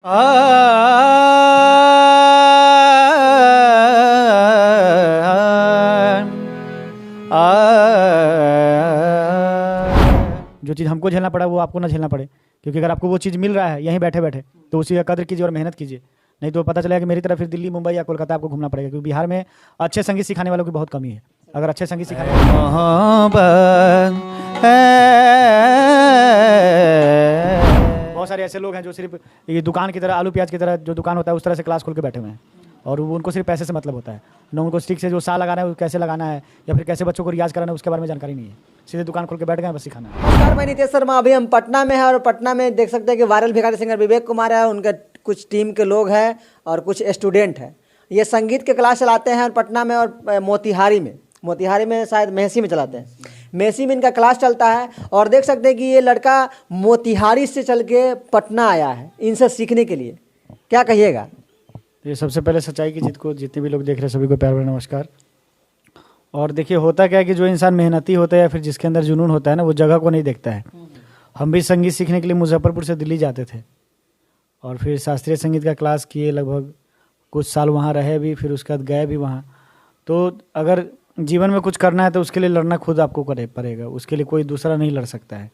जो चीज़ हमको झेलना पड़ा वो आपको ना झेलना पड़े, क्योंकि अगर आपको वो चीज़ मिल रहा है यहीं बैठे बैठे तो उसी का कदर कीजिए और मेहनत कीजिए। नहीं तो पता चलेगा कि मेरी तरह फिर दिल्ली, मुंबई या कोलकाता आपको घूमना पड़ेगा, क्योंकि बिहार में अच्छे संगीत सिखाने वालों की बहुत कमी है। अगर अच्छे संगीत सिखाने बहुत सारे ऐसे लोग हैं जो सिर्फ ये दुकान की तरह, आलू प्याज की तरह जो दुकान होता है उस तरह से क्लास खोल के बैठे हुए हैं, और वो उनको सिर्फ पैसे से मतलब होता है ना। उनको स्टिक से जो सा लगाना है वो कैसे लगाना है या फिर कैसे बच्चों को रियाज कराना है उसके बारे में जानकारी नहीं है। सीधे दुकान खोल के बैठ गए बस सिखाना है। नमस्कार, मैं नितेश शर्मा। अभी हम पटना में हैं और पटना में देख सकते हैं कि वायरल भिखारी सिंगर विवेक कुमार है, उनके कुछ टीम के लोग हैं और कुछ स्टूडेंट हैं। ये संगीत के क्लास चलाते हैं और पटना में और मोतिहारी में शायद मेहसी में चलाते हैं। मेहसी में इनका क्लास चलता है और देख सकते हैं कि ये लड़का मोतिहारी से चल के पटना आया है इनसे सीखने के लिए। क्या कहिएगा? ये सबसे पहले सच्चाई की जीत को जितने भी लोग देख रहे हैं सभी को प्यार भरा नमस्कार। और देखिए होता क्या है कि जो इंसान मेहनती होता है या फिर जिसके अंदर जुनून होता है ना, वो जगह को नहीं देखता है। हम भी संगीत सीखने के लिए मुजफ्फरपुर से दिल्ली जाते थे और फिर शास्त्रीय संगीत का क्लास किए, लगभग कुछ साल वहाँ रहे भी, फिर उसके बाद गए भी वहाँ। तो अगर जीवन में कुछ करना है तो उसके लिए लड़ना खुद आपको पड़ेगा, उसके लिए कोई दूसरा नहीं लड़ सकता है।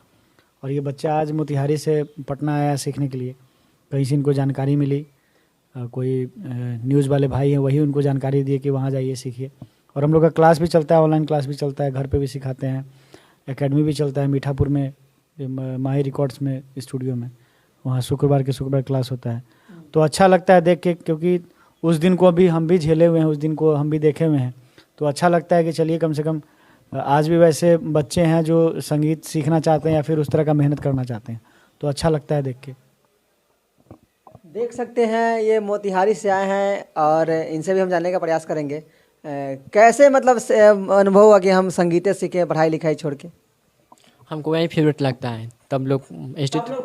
और ये बच्चा आज मोतिहारी से पटना आया सीखने के लिए, कहीं से इनको जानकारी मिली, कोई न्यूज़ वाले भाई हैं वही उनको जानकारी दिए कि वहाँ जाइए सीखिए। और हम लोग का क्लास भी चलता है, ऑनलाइन क्लास भी चलता है, घर पे भी सिखाते हैं, एकेडमी भी चलता है मीठापुर में, माही रिकॉर्ड्स में स्टूडियो में, वहाँ शुक्रवार के शुक्रवार क्लास होता है। तो अच्छा लगता है देख के, क्योंकि उस दिन को अभी हम भी झेले हुए हैं, उस दिन को हम भी देखे हुए हैं। तो अच्छा लगता है कि चलिए कम से कम आज भी वैसे बच्चे हैं जो संगीत सीखना चाहते हैं या फिर उस तरह का मेहनत करना चाहते हैं, तो अच्छा लगता है देख के। देख सकते हैं ये मोतिहारी से आए हैं और इनसे भी हम जानने का प्रयास करेंगे। कैसे मतलब अनुभव हुआ कि हम संगीत सीखें पढ़ाई लिखाई छोड़ के? हमको वही फेवरेट लगता है। तब लोग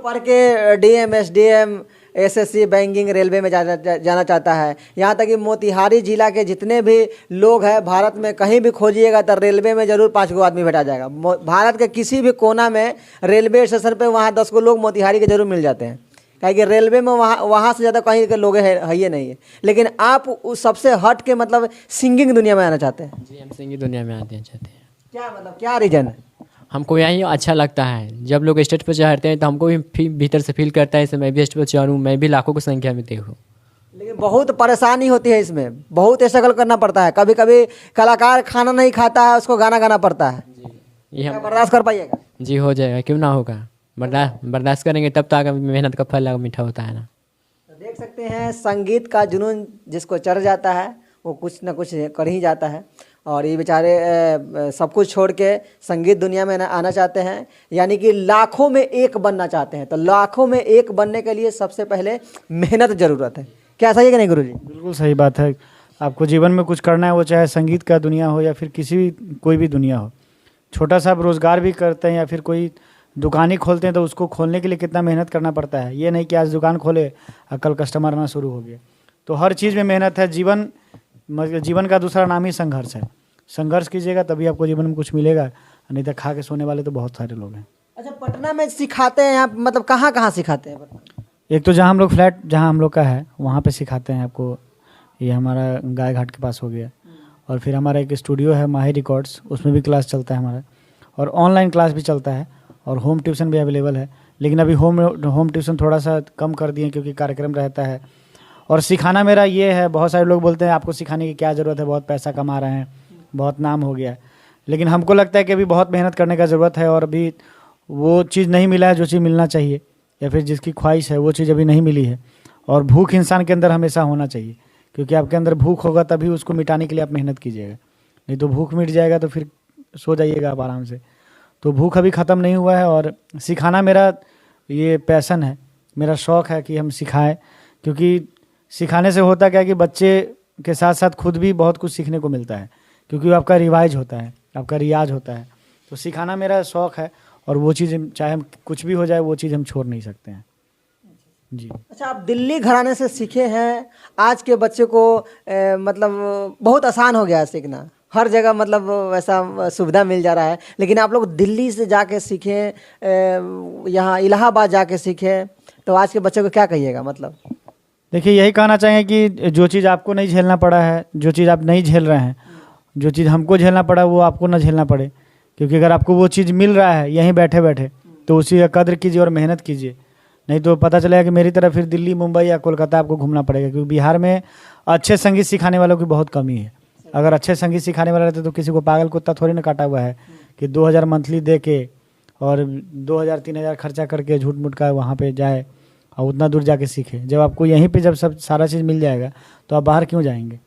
पढ़ के DM, SDM, SSC, banking, railway में जाना चाहता है। यहाँ तक कि मोतिहारी जिला के जितने भी लोग हैं भारत में कहीं भी खोजिएगा तो रेलवे में जरूर 5 गो आदमी भेटा जाएगा। भारत के किसी भी कोना में रेलवे स्टेशन पे वहाँ 10 गो लोग मोतिहारी के जरूर मिल जाते हैं, क्योंकि रेलवे में वहाँ से ज़्यादा कहीं के लोग है ही नहीं है। लेकिन आप उस सबसे हट के मतलब सिंगिंग दुनिया में आना चाहते हैं। जी, हम सिंगिंग दुनिया में आते हैं चाहते हैं। क्या मतलब क्या रीजन है? हमको यही अच्छा लगता है। जब लोग स्टेज पर चढ़ते हैं तो हमको भी भीतर से फील करता है जैसे मैं भी स्टेज पर चढ़ूँ, मैं भी लाखों की संख्या में देखूँ। लेकिन बहुत परेशानी होती है इसमें, बहुत स्ट्रगल करना पड़ता है। कभी कभी कलाकार खाना नहीं खाता है, उसको गाना गाना पड़ता है। ये हम बर्दाश्त कर पाइएगा? जी हो जाएगा, क्यों ना होगा। बर्दाश्त करेंगे तब तो आगे मेहनत का फल मीठा होता है ना। तो देख सकते हैं संगीत का जुनून जिसको चढ़ जाता है वो कुछ ना कुछ कर ही जाता है। और ये बेचारे सब कुछ छोड़ के संगीत दुनिया में आना चाहते हैं, यानी कि लाखों में एक बनना चाहते हैं। तो लाखों में एक बनने के लिए सबसे पहले मेहनत ज़रूरत है। क्या सही है कि नहीं गुरुजी? बिल्कुल सही बात है। आपको जीवन में कुछ करना है, वो चाहे संगीत का दुनिया हो या फिर कोई भी दुनिया हो। छोटा सा आप रोज़गार भी करते हैं या फिर कोई दुकान ही खोलते हैं तो उसको खोलने के लिए कितना मेहनत करना पड़ता है। ये नहीं कि आज दुकान खोले और कल कस्टमर आना शुरू हो गया। तो हर चीज़ में मेहनत है। जीवन का दूसरा नाम ही संघर्ष है। संघर्ष कीजिएगा तभी आपको जीवन में कुछ मिलेगा, नहीं तो खा के सोने वाले तो बहुत सारे लोग हैं। अच्छा, पटना में सिखाते हैं यहाँ, मतलब कहाँ कहाँ सिखाते हैं? एक तो जहाँ हम लोग फ्लैट जहाँ हम लोग का है वहाँ पे सिखाते हैं आपको, ये हमारा गाय घाट के पास हो गया। और फिर हमारा एक स्टूडियो है माही रिकॉर्ड्स, उसमें भी क्लास चलता है हमारा, और ऑनलाइन क्लास भी चलता है और होम ट्यूशन भी अवेलेबल है। लेकिन अभी होम ट्यूशन थोड़ा सा कम कर दिए क्योंकि कार्यक्रम रहता है। और सिखाना मेरा ये है, बहुत सारे लोग बोलते हैं आपको सिखाने की क्या ज़रूरत है, बहुत पैसा कमा रहे हैं, बहुत नाम हो गया है। लेकिन हमको लगता है कि अभी बहुत मेहनत करने का ज़रूरत है और अभी वो चीज़ नहीं मिला है जो चीज़ मिलना चाहिए, या फिर जिसकी ख्वाहिश है वो चीज़ अभी नहीं मिली है। और भूख इंसान के अंदर हमेशा होना चाहिए, क्योंकि आपके अंदर भूख होगा तभी उसको मिटाने के लिए आप मेहनत कीजिएगा। नहीं तो भूख मिट जाएगा तो फिर सो जाइएगा आप आराम से। तो भूख अभी ख़त्म नहीं हुआ है और सिखाना मेरा ये पैसन है, मेरा शौक़ है कि हम सिखाएं। क्योंकि सिखाने से होता क्या है कि बच्चे के साथ साथ खुद भी बहुत कुछ सीखने को मिलता है, क्योंकि आपका रिवाइज होता है, आपका रियाज होता है। तो सिखाना मेरा शौक़ है और वो चीज़ चाहे हम कुछ भी हो जाए वो चीज़ हम छोड़ नहीं सकते हैं जी। अच्छा, आप दिल्ली घराने से सीखे हैं। आज के बच्चे को मतलब बहुत आसान हो गया है सीखना, हर जगह मतलब वैसा सुविधा मिल जा रहा है। लेकिन आप लोग दिल्ली से जाके सीखें, यहाँ इलाहाबाद जाके सीखें, तो आज के बच्चे को क्या कहिएगा? मतलब देखिए यही कहना चाहेंगे कि जो चीज़ आपको नहीं झेलना पड़ा है, जो चीज़ आप नहीं झेल रहे हैं, जो चीज़ हमको झेलना पड़ा वो आपको ना झेलना पड़े। क्योंकि अगर आपको वो चीज़ मिल रहा है यहीं बैठे बैठे तो उसी का कद्र कीजिए और मेहनत कीजिए। नहीं तो पता चलेगा कि मेरी तरह फिर दिल्ली, मुंबई या कोलकाता आपको घूमना पड़ेगा। क्योंकि बिहार में अच्छे संगीत सिखाने वालों की बहुत कमी है। अगर अच्छे संगीत सिखाने वाले रहते तो किसी को पागल कुत्ता थोड़ी ना काटा हुआ है कि 2000 मंथली दे के और 2000-3000 खर्चा करके झूठ मूठ का वहाँ पे जाए और उतना दूर जाके सीखे। जब आपको यहीं पे जब सब सारा चीज़ मिल जाएगा तो आप बाहर क्यों जाएंगे?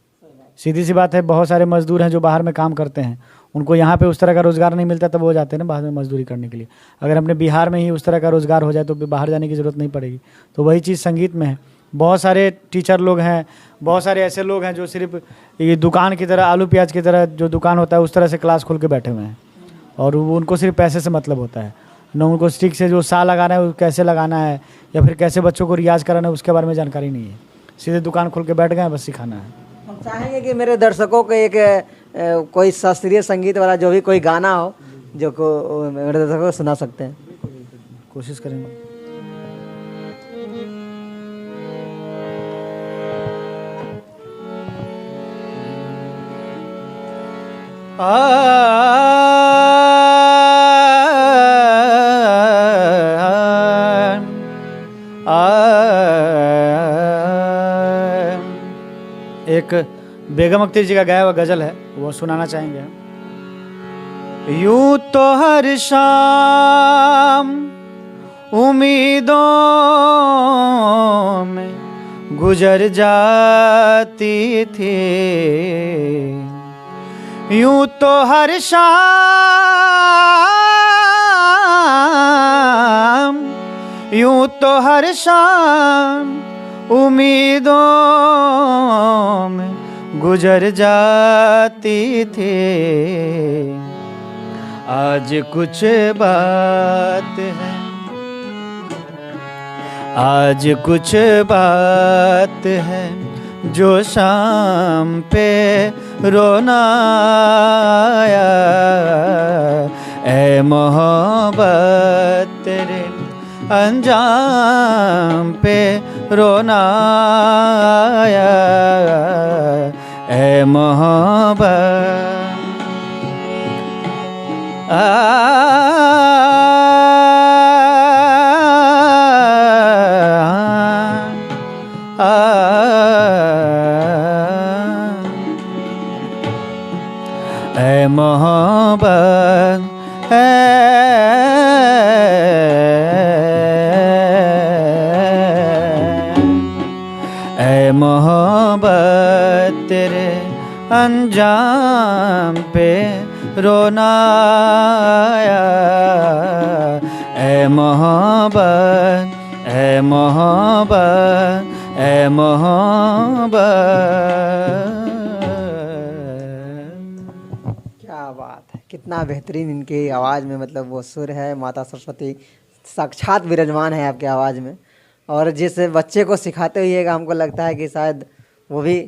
सीधी सी बात है। बहुत सारे मजदूर हैं जो बाहर में काम करते हैं, उनको यहाँ पे उस तरह का रोज़गार नहीं मिलता तब वो जाते हैं ना बाहर में मजदूरी करने के लिए। अगर अपने बिहार में ही उस तरह का रोज़गार हो जाए तो बाहर जाने की ज़रूरत नहीं पड़ेगी। तो वही चीज़ संगीत में है। बहुत सारे टीचर लोग हैं, बहुत सारे ऐसे लोग हैं जो सिर्फ ये दुकान की तरह, आलू प्याज की तरह जो दुकान होता है उस तरह से क्लास खोल के बैठे हुए हैं और उनको सिर्फ पैसे से मतलब होता है। न उनको स्टिक से जो सा लगाना है वो कैसे लगाना है या फिर कैसे बच्चों को रियाज़ कराना है उसके बारे में जानकारी नहीं है। सीधे दुकान खोल के बैठ गए, बस सिखाना है। हम चाहेंगे कि मेरे दर्शकों को एक कोई शास्त्रीय संगीत वाला जो भी कोई गाना हो जो को मेरे दर्शकों को सुना सकते हैं। कोशिश करेंगे। एक बेगम अख्तर जी का गाया हुआ गजल है, वो सुनाना चाहेंगे। यूं तो हर शाम उम्मीदों में गुजर जाती थी, यूं तो हर शाम, यूं तो हर शाम उम्मीदों में गुजर जाती थी। आज कुछ बात है, आज कुछ बात है जो शाम पे रोना आया। ऐ मोहब्बत तेरे अंजाम पे रोना आया। ऐ मोहब्बत ऐ मोहब्बत ऐ मोहब्बत तेरे अंजाम पे रोना आया। ऐ मोहब्बत, ऐ मोहब्बत, ऐ मोहब्बत। क्या बात है, कितना बेहतरीन इनकी आवाज़ में मतलब वो सुर है। माता सरस्वती साक्षात विराजमान है आपकी आवाज़ में। और जिस बच्चे को सिखाते हुएगा हमको लगता है कि शायद वो भी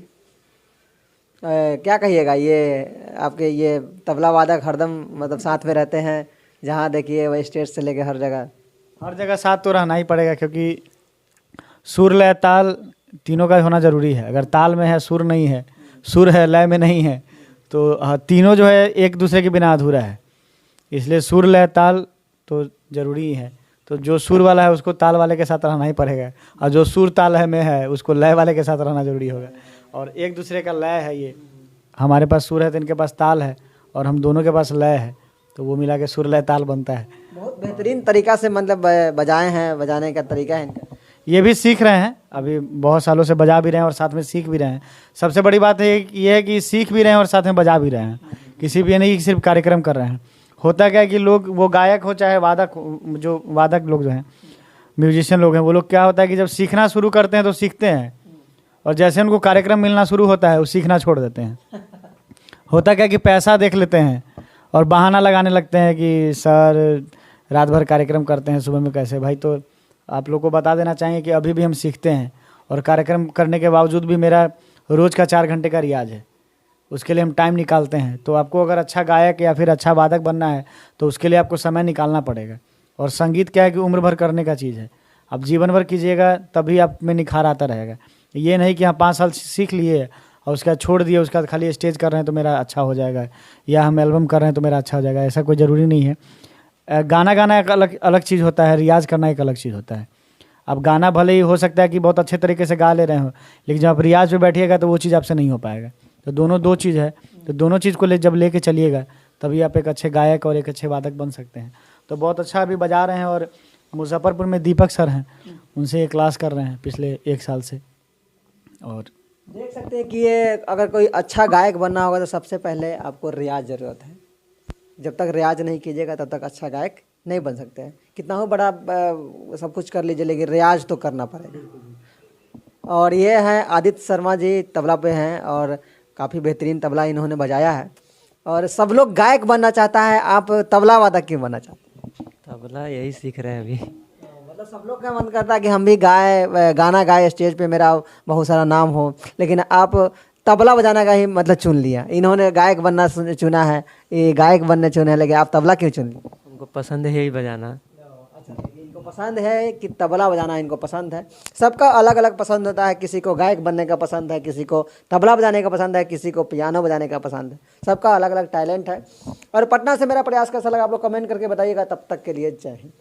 क्या कहिएगा, ये आपके ये तबला वादक हरदम मतलब साथ में रहते हैं। जहाँ देखिए वही स्टेज से लेके हर जगह साथ तो रहना ही पड़ेगा। क्योंकि सुर लय ताल तीनों का होना ज़रूरी है। अगर ताल में है सुर नहीं है, सुर है लय में नहीं है, तो तीनों जो है एक दूसरे के बिना अधूरा है। इसलिए सुर लय ताल तो ज़रूरी ही है। तो जो सुर वाला है उसको ताल वाले के साथ रहना ही पड़ेगा, और जो सुर ताल है में है उसको लय वाले के साथ रहना ज़रूरी होगा। और एक दूसरे का लय है। ये हमारे पास सुर है तो इनके पास ताल है, और हम दोनों के पास लय है, तो वो मिला के सुर लय ताल बनता है। बहुत बेहतरीन तरीका से मतलब बजाए हैं, बजाने का तरीका है इनका। ये भी सीख रहे हैं, अभी बहुत सालों से बजा भी रहे हैं और साथ में सीख भी रहे हैं। सबसे बड़ी बात है ये है कि सीख भी रहे हैं और साथ में बजा भी रहे हैं। किसी भी नहीं कि सिर्फ कार्यक्रम कर रहे हैं। होता क्या है कि लोग, वो गायक हो चाहे वादक, जो वादक लोग जो हैं, म्यूजिशियन लोग हैं, वो लोग क्या होता है कि जब सीखना शुरू करते हैं तो सीखते हैं, और जैसे उनको कार्यक्रम मिलना शुरू होता है वो सीखना छोड़ देते हैं। होता क्या कि पैसा देख लेते हैं और बहाना लगाने लगते हैं कि सर रात भर कार्यक्रम करते हैं, सुबह में कैसे। भाई तो आप लोग को बता देना चाहिए कि अभी भी हम सीखते हैं, और कार्यक्रम करने के बावजूद भी मेरा रोज़ का 4 घंटे का रियाज है, उसके लिए हम टाइम निकालते हैं। तो आपको अगर अच्छा गायक या फिर अच्छा वादक बनना है तो उसके लिए आपको समय निकालना पड़ेगा। और संगीत क्या है कि उम्र भर करने का चीज़ है। आप जीवन भर कीजिएगा तभी आप में निखार आता रहेगा। ये नहीं कि हाँ 5 साल सीख लिए और उसके बाद छोड़ दिए, उसके बाद खाली स्टेज कर रहे हैं तो मेरा अच्छा हो जाएगा, या हम एल्बम कर रहे हैं तो मेरा अच्छा हो जाएगा, ऐसा कोई ज़रूरी नहीं है। गाना गाना एक अलग अलग चीज़ होता है, रियाज़ करना एक अलग चीज़ होता है। अब गाना भले ही हो सकता है कि बहुत अच्छे तरीके से गा ले रहे हो, लेकिन जब आप रियाज पे बैठिएगा तो वो चीज़ आपसे नहीं हो पाएगा। तो दोनों दो चीज़ है, तो दोनों चीज़ को जब लेके चलिएगा तभी आप एक अच्छे गायक और एक अच्छे वादक बन सकते हैं। तो बहुत अच्छा अभी बजा रहे हैं, और मुजफ्फरपुर में दीपक सर हैं, उनसे ये क्लास कर रहे हैं पिछले 1 साल से। और देख सकते हैं कि ये अगर कोई अच्छा गायक बनना होगा तो सबसे पहले आपको रियाज ज़रूरत है। जब तक रियाज नहीं कीजिएगा तब तक अच्छा गायक नहीं बन सकते हैं। कितना हो बड़ा सब कुछ कर लीजिए, लेकिन रियाज तो करना पड़ेगा। और ये हैं आदित्य शर्मा जी, तबला पे हैं और काफ़ी बेहतरीन तबला इन्होंने बजाया है। और सब लोग गायक बनना चाहता है, आप तबला वादक क्यों बनना चाहते हैं? तबला यही सीख रहे हैं अभी। मतलब सब लोग का मन करता है कि हम भी गाना गाए, स्टेज पे मेरा बहुत सारा नाम हो, लेकिन आप तबला बजाना का ही मतलब चुन लिया। इन्होंने गायक बनना चुना है, ये गायक बनने चुने हैं, लेकिन आप तबला क्यों चुन लिए? उनको पसंद है यही बजाना। अच्छा, इनको पसंद है कि तबला बजाना इनको पसंद है। सबका अलग अलग पसंद होता है, किसी को गायक बनने का पसंद है, किसी को तबला बजाने का पसंद है, किसी को पियानो बजाने का पसंद है। सबका अलग अलग टैलेंट है। और पटना से मेरा प्रयास कैसा लगा आप लोग कमेंट करके बताइएगा। तब तक के लिए जय हिंद।